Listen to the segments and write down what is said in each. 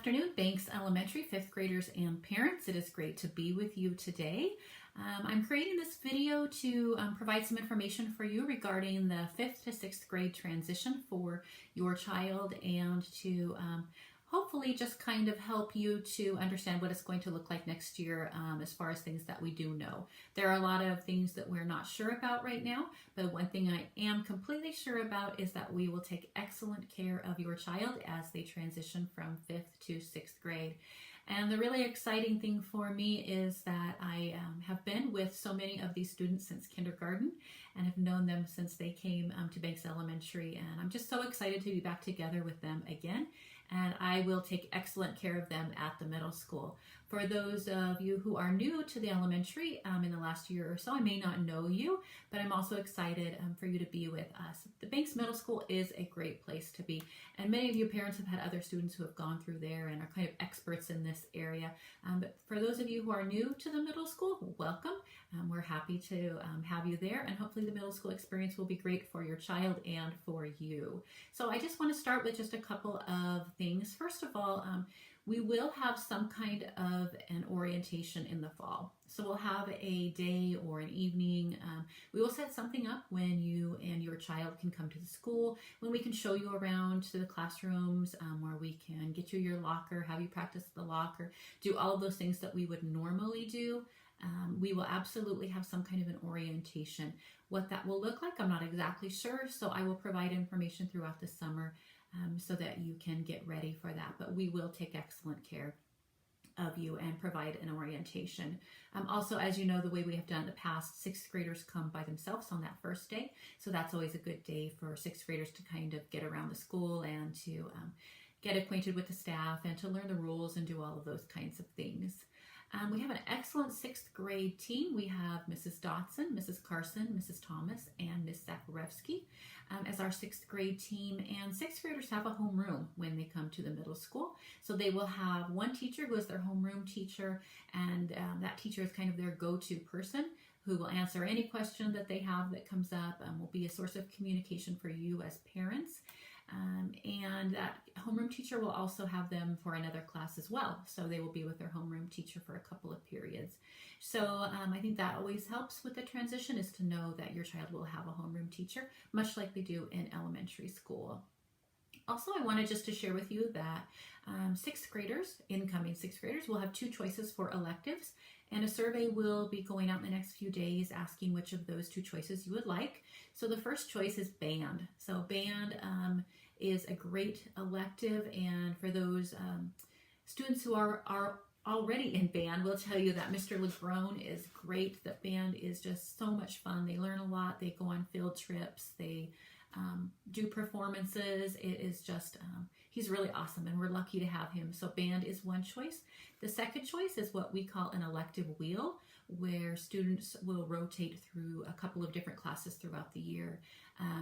afternoon, Banks Elementary, fifth graders and parents. It is great to be with you today. I'm creating this video to provide some information for you regarding the fifth to sixth grade transition for your child and to hopefully just kind of help you to understand what it's going to look like next year as far as things that we do know. There are a lot of things that we're not sure about right now, but one thing I am completely sure about is that we will take excellent care of your child as they transition from fifth to sixth grade. And the really exciting thing for me is that I have been with so many of these students since kindergarten and have known them since they came to Banks Elementary. And I'm just so excited to be back together with them again. And I will take excellent care of them at the middle school. For those of you who are new to the elementary in the last year or so, I may not know you, but I'm also excited for you to be with us. The Banks Middle School is a great place to be, and many of you parents have had other students who have gone through there and are kind of experts in this area. But for those of you who are new to the middle school, welcome. We're happy to have you there, and hopefully the middle school experience will be great for your child and for you. So I just want to start with just a couple of things. First of all, we will have some kind of an orientation in the fall. So we'll have a day or an evening. We will set something up when you and your child can come to the school, when we can show you around to the classrooms, where we can get you your locker, have you practice the locker, do all of those things that we would normally do. We will absolutely have some kind of an orientation. What that will look like, I'm not exactly sure, so I will provide information throughout the summer so that you can get ready for that. But we will take excellent care of you and provide an orientation. Also, as you know, the way we have done in the past, sixth graders come by themselves on that first day. So that's always a good day for sixth graders to kind of get around the school and to get acquainted with the staff and to learn the rules and do all of those kinds of things. We have an excellent sixth grade team. We have Mrs. Dotson, Mrs. Carson, Mrs. Thomas, and Ms. Zakarevsky as our sixth grade team. And sixth graders have a homeroom when they come to the middle school. So they will have one teacher who is their homeroom teacher, and that teacher is kind of their go-to person who will answer any question that they have that comes up and will be a source of communication for you as parents. And that homeroom teacher will also have them for another class as well. So they will be with their homeroom teacher for a couple of periods. So I think that always helps with the transition, is to know that your child will have a homeroom teacher, much like they do in elementary school. Also, I wanted just to share with you that sixth graders, incoming sixth graders, will have two choices for electives, and a survey will be going out in the next few days asking which of those two choices you would like. So the first choice is band. So band is a great elective, and for those students who are already in band, we'll tell you that Mr. Legrone is great. That band is just so much fun. They learn a lot. They go on field trips. They do performances. It is just, he's really awesome, and we're lucky to have him. So band is one choice. The second choice is what we call an elective wheel, where students will rotate through a couple of different classes throughout the year.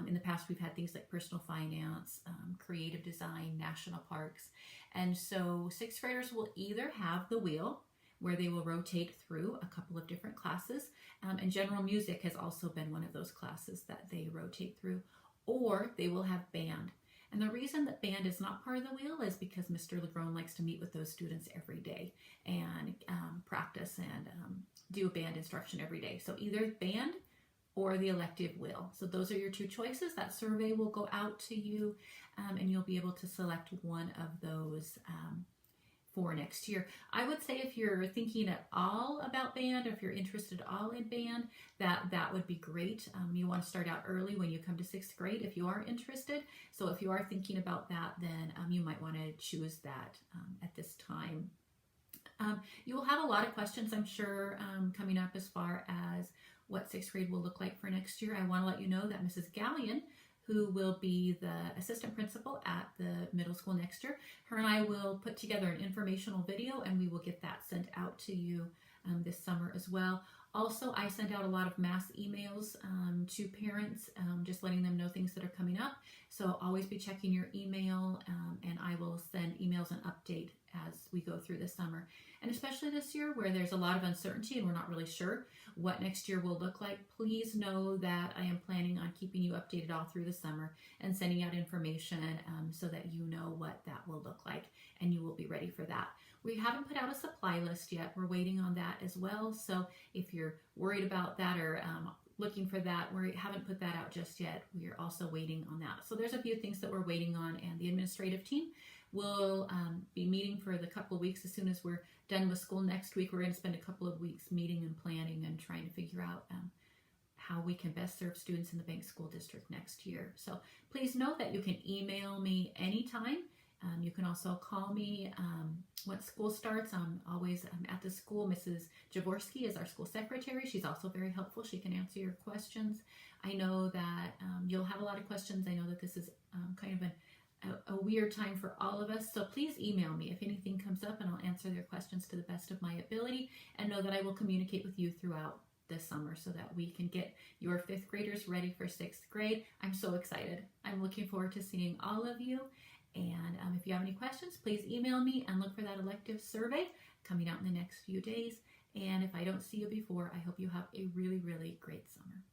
In the past, we've had things like personal finance, creative design, national parks. And so sixth graders will either have the wheel, where they will rotate through a couple of different classes, and general music has also been one of those classes that they rotate through, or they will have band. And the reason that band is not part of the wheel is because Mr. Legrone likes to meet with those students every day and practice and do band instruction every day. So either band or the elective wheel. So those are your two choices. That survey will go out to you, and you'll be able to select one of those for next year. I would say if you're thinking at all about band, or if you're interested at all in band, that would be great. You want to start out early when you come to sixth grade if you are interested. So if you are thinking about that, then you might want to choose that at this time. You will have a lot of questions, I'm sure, coming up as far as what sixth grade will look like for next year. I want to let you know that Mrs. Gallion, who will be the assistant principal at the middle school next year, her and I will put together an informational video, and we will get that sent out to you this summer as well. Also, I send out a lot of mass emails to parents, just letting them know things that are coming up. So always be checking your email, and I will send emails and update as we go through the summer. And especially this year where there's a lot of uncertainty and we're not really sure what next year will look like, please know that I am planning on keeping you updated all through the summer and sending out information so that you know what that will look like and you will be ready for that. We haven't put out a supply list yet. We're waiting on that as well. So if you're worried about that or looking for that, we haven't put that out just yet. We are also waiting on that. So there's a few things that we're waiting on, and the administrative team will be meeting for the couple of weeks. As soon as we're done with school next week, we're going to spend a couple of weeks meeting and planning and trying to figure out how we can best serve students in the Banks School District next year. So please know that you can email me anytime. You can also call me once school starts. I'm always at the school. Mrs. Jaworski is our school secretary. She's also very helpful. She can answer your questions. I know that you'll have a lot of questions. I know that this is kind of a weird time for all of us. So please email me if anything comes up, and I'll answer their questions to the best of my ability, and know that I will communicate with you throughout this summer so that we can get your 5th graders ready for 6th grade. I'm so excited. I'm looking forward to seeing all of you. And if you have any questions, please email me and look for that elective survey coming out in the next few days. And if I don't see you before, I hope you have a really, really great summer.